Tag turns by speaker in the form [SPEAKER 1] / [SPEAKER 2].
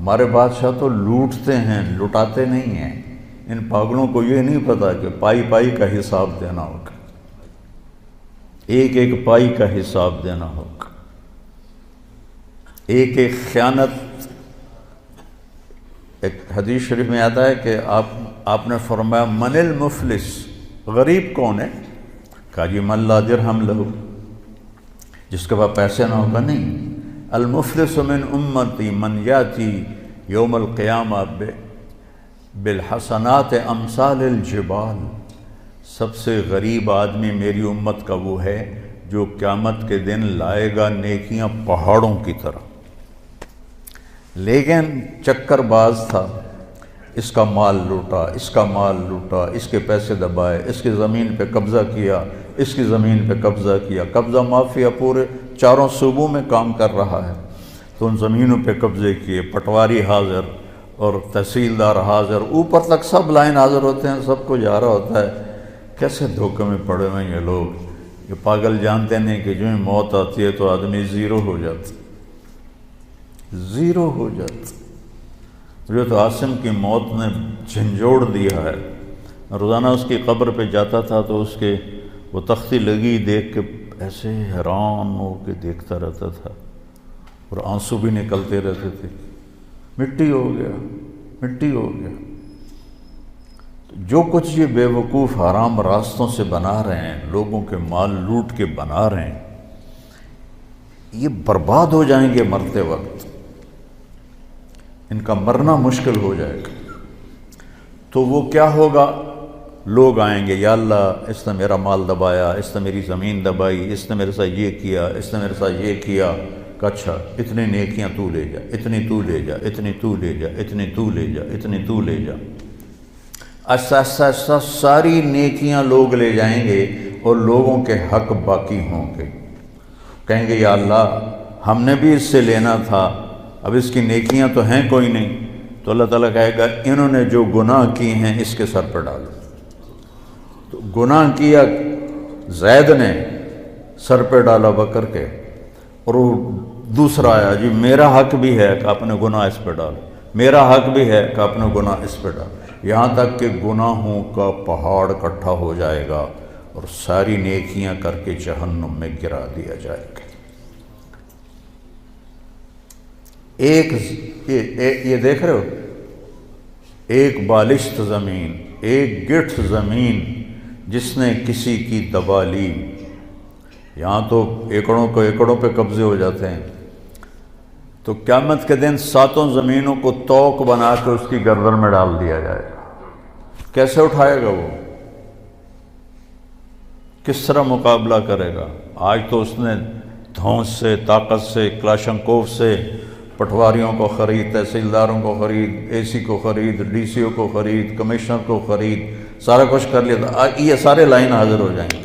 [SPEAKER 1] ہمارے بادشاہ تو لوٹتے ہیں، لٹاتے نہیں ہیں۔ ان پاگلوں کو یہ نہیں پتا کہ پائی پائی کا حساب دینا ہوگا، ایک ایک پائی کا حساب دینا ہوگا، ایک ایک خیانت۔ ایک حدیث شریف میں آتا ہے کہ آپ نے فرمایا من المفلس، غریب کون ہے؟ کہا جی من لا درہم لہو، جس کے پاس پیسے نہ ہوگا نہیں۔ المفلس من امتی من یاتی یوم القیامہ بالحسنات امثال الجبال، سب سے غریب آدمی میری امت کا وہ ہے جو قیامت کے دن لائے گا نیکیاں پہاڑوں کی طرح، لیکن چکر باز تھا، اس کا مال لوٹا، اس کا مال لوٹا، اس کے پیسے دبائے، اس کی زمین پہ قبضہ کیا، اس کی زمین پہ قبضہ کیا، قبضہ مافیا پورے 4 صوبوں میں کام کر رہا ہے، تو ان زمینوں پہ قبضے کیے، پٹواری حاضر اور تحصیلدار حاضر، اوپر تک سب لائن حاضر ہوتے ہیں، سب کو جا رہا ہوتا ہے۔ کیسے دھوکے میں پڑے ہوئے یہ لوگ، یہ پاگل جانتے نہیں کہ جو ہی موت آتی ہے تو آدمی زیرو ہو جاتا، زیرو ہو جاتا۔ جو تو عاصم کی موت نے جھنجھوڑ دیا ہے، روزانہ اس کی قبر پہ جاتا تھا تو اس کے وہ تختی لگی دیکھ کے ایسے حیران ہو کے دیکھتا رہتا تھا، اور آنسو بھی نکلتے رہتے تھے، مٹی ہو گیا، مٹی ہو گیا۔ جو کچھ یہ بے وقوف حرام راستوں سے بنا رہے ہیں، لوگوں کے مال لوٹ کے بنا رہے ہیں، یہ برباد ہو جائیں گے مرتے وقت، ان کا مرنا مشکل ہو جائے گا۔ تو وہ کیا ہوگا؟ لوگ آئیں گے، یا اللہ اس نے میرا مال دبایا، اس نے میری زمین دبائی، اس نے میرے ساتھ یہ کیا، اس نے میرے ساتھ یہ کیا، کہ اچھا اتنی نیکیاں تو لے جا، اتنی تو لے جا، اتنی تو لے جا، اتنی تو لے جا، اتنی تو لے جا۔ ایسا ایسا ایسا ساری نیکیاں لوگ لے جائیں گے اور لوگوں کے حق باقی ہوں گے۔ کہیں گے یا اللہ ہم نے بھی اس سے لینا تھا، اب اس کی نیکیاں تو ہیں کوئی نہیں، تو اللہ تعالیٰ کہے گا انہوں نے جو گناہ کی ہیں اس کے سر پر ڈالو۔ تو گناہ کیا زید نے، سر پہ ڈالا بکر کے، اور وہ دوسرا آیا جی میرا حق بھی ہے کہ اپنے گناہ اس پہ ڈالو، میرا حق بھی ہے کہ اپنے گناہ اس پہ ڈالو، یہاں تک کہ گناہوں کا پہاڑ اکٹھا ہو جائے گا اور ساری نیکیاں کر کے جہنم میں گرا دیا جائے گا۔ یہ دیکھ رہے ہو، ایک بالشت زمین، ایک گٹھ زمین جس نے کسی کی دبا لی، یہاں تو ایکڑوں کو ایکڑوں پہ قبضے ہو جاتے ہیں، تو قیامت کے دن 7 زمینوں کو توق بنا کے اس کی گردن میں ڈال دیا جائے گا۔ کیسے اٹھائے گا وہ؟ کس طرح مقابلہ کرے گا؟ آج تو اس نے دھونس سے، طاقت سے، کلاشنکوف سے پٹواریوں کو خرید، تحصیلداروں کو خرید، اے سی کو خرید، ڈی سی او کو خرید، کمشنر کو خرید، سارا کچھ کر لیا تھا، یہ سارے لائن حاضر ہو جائیں گے۔